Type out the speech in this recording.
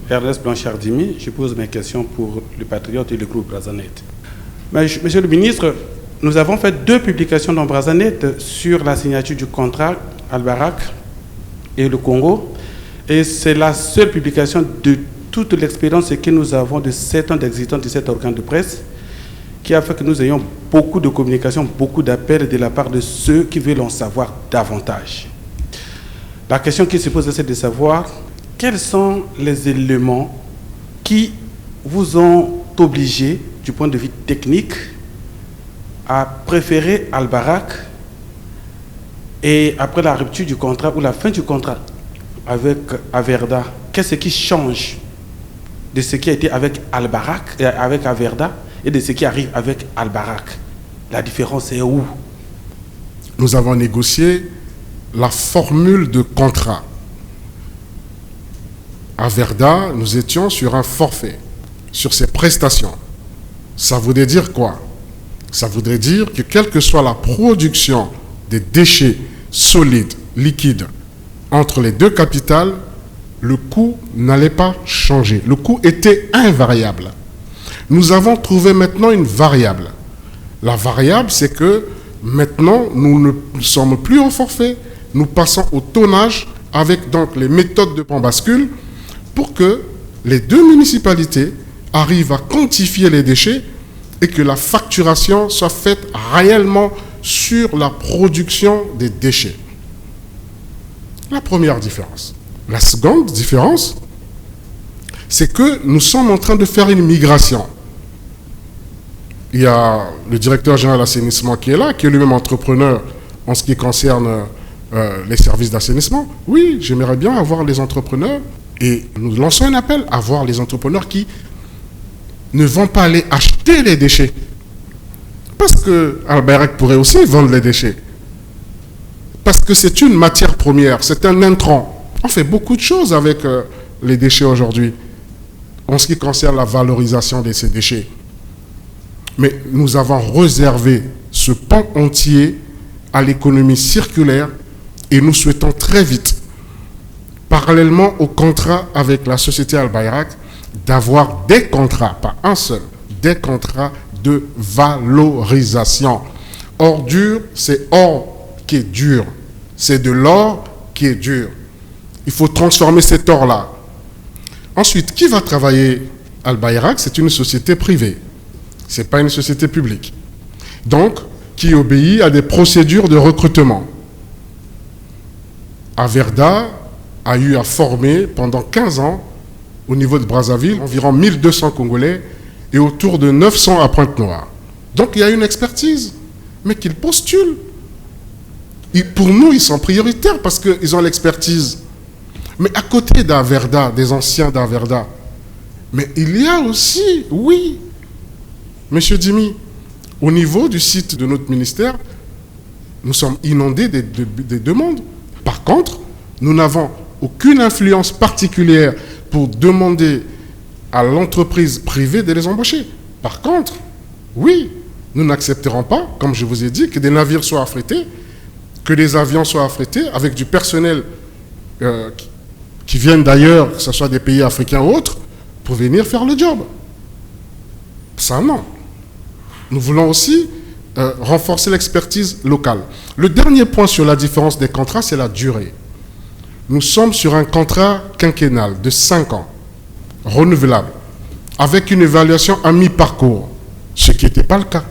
Ernest Blanchard-Dimi, je pose mes questions pour le Patriote et le groupe Brazanet. Monsieur le ministre, nous avons fait 2 publications dans Brazanet sur la signature du contrat Al-Barak et le Congo. Et c'est la seule publication de toute l'expérience que nous avons de 7 ans d'existence de cet organe de presse qui a fait que nous ayons beaucoup de communication, beaucoup d'appels de la part de ceux qui veulent en savoir davantage. La question qui se pose, c'est de savoir quels sont les éléments qui vous ont obligé, du point de vue technique, à préférer Al-Barak et après la rupture du contrat ou la fin du contrat avec Averda, qu'est-ce qui change de ce qui a été avec Al-Barak, avec Averda, et de ce qui arrive avec Al-Barak? La différence est où? Nous avons négocié la formule de contrat. À Verda, nous étions sur un forfait, sur ses prestations. Ça voudrait dire quoi? Ça voudrait dire que quelle que soit la production des déchets solides, liquides, entre les 2 capitales, le coût n'allait pas changer. Le coût était invariable. Nous avons trouvé maintenant une variable. La variable, c'est que maintenant, nous ne sommes plus au forfait. Nous passons au tonnage avec donc les méthodes de pont-bascule pour que les 2 municipalités arrivent à quantifier les déchets et que la facturation soit faite réellement sur la production des déchets. La première différence. La seconde différence, c'est que nous sommes en train de faire une migration. Il y a le directeur général d'assainissement qui est là, qui est lui-même entrepreneur en ce qui concerne les services d'assainissement. Oui, j'aimerais bien avoir les entrepreneurs et nous lançons un appel à voir les entrepreneurs qui ne vont pas aller acheter les déchets. Parce que Al-Barak pourrait aussi vendre les déchets. Parce que c'est une matière première, c'est un intrant. On fait beaucoup de choses avec les déchets aujourd'hui, en ce qui concerne la valorisation de ces déchets. Mais nous avons réservé ce pan entier à l'économie circulaire et nous souhaitons très vite, parallèlement au contrat avec la société Al-Barak, d'avoir des contrats, pas un seul, des contrats de valorisation. Or dur, c'est or qui est dur. C'est de l'or qui est dur. Il faut transformer cet or-là. Ensuite, qui va travailler Al-Barak? C'est une société privée. Ce n'est pas une société publique. Donc, qui obéit à des procédures de recrutement. Averda a eu à former pendant 15 ans, au niveau de Brazzaville, environ 1200 Congolais et autour de 900 à Pointe-Noire. Donc, il y a une expertise, mais qu'ils postulent. Et pour nous, ils sont prioritaires parce qu'ils ont l'expertise. Mais à côté d'Averda, des anciens d'Averda, mais il y a aussi, oui, Monsieur Dimi, au niveau du site de notre ministère, nous sommes inondés des demandes. Par contre, nous n'avons aucune influence particulière pour demander à l'entreprise privée de les embaucher. Par contre, oui, nous n'accepterons pas, comme je vous ai dit, que des navires soient affrétés, que des avions soient affrétés avec du personnel qui viennent d'ailleurs, que ce soit des pays africains ou autres, pour venir faire le job. Ça, non. Nous voulons aussi renforcer l'expertise locale. Le dernier point sur la différence des contrats, c'est la durée. Nous sommes sur un contrat quinquennal de 5 ans, renouvelable, avec une évaluation à mi-parcours, ce qui n'était pas le cas.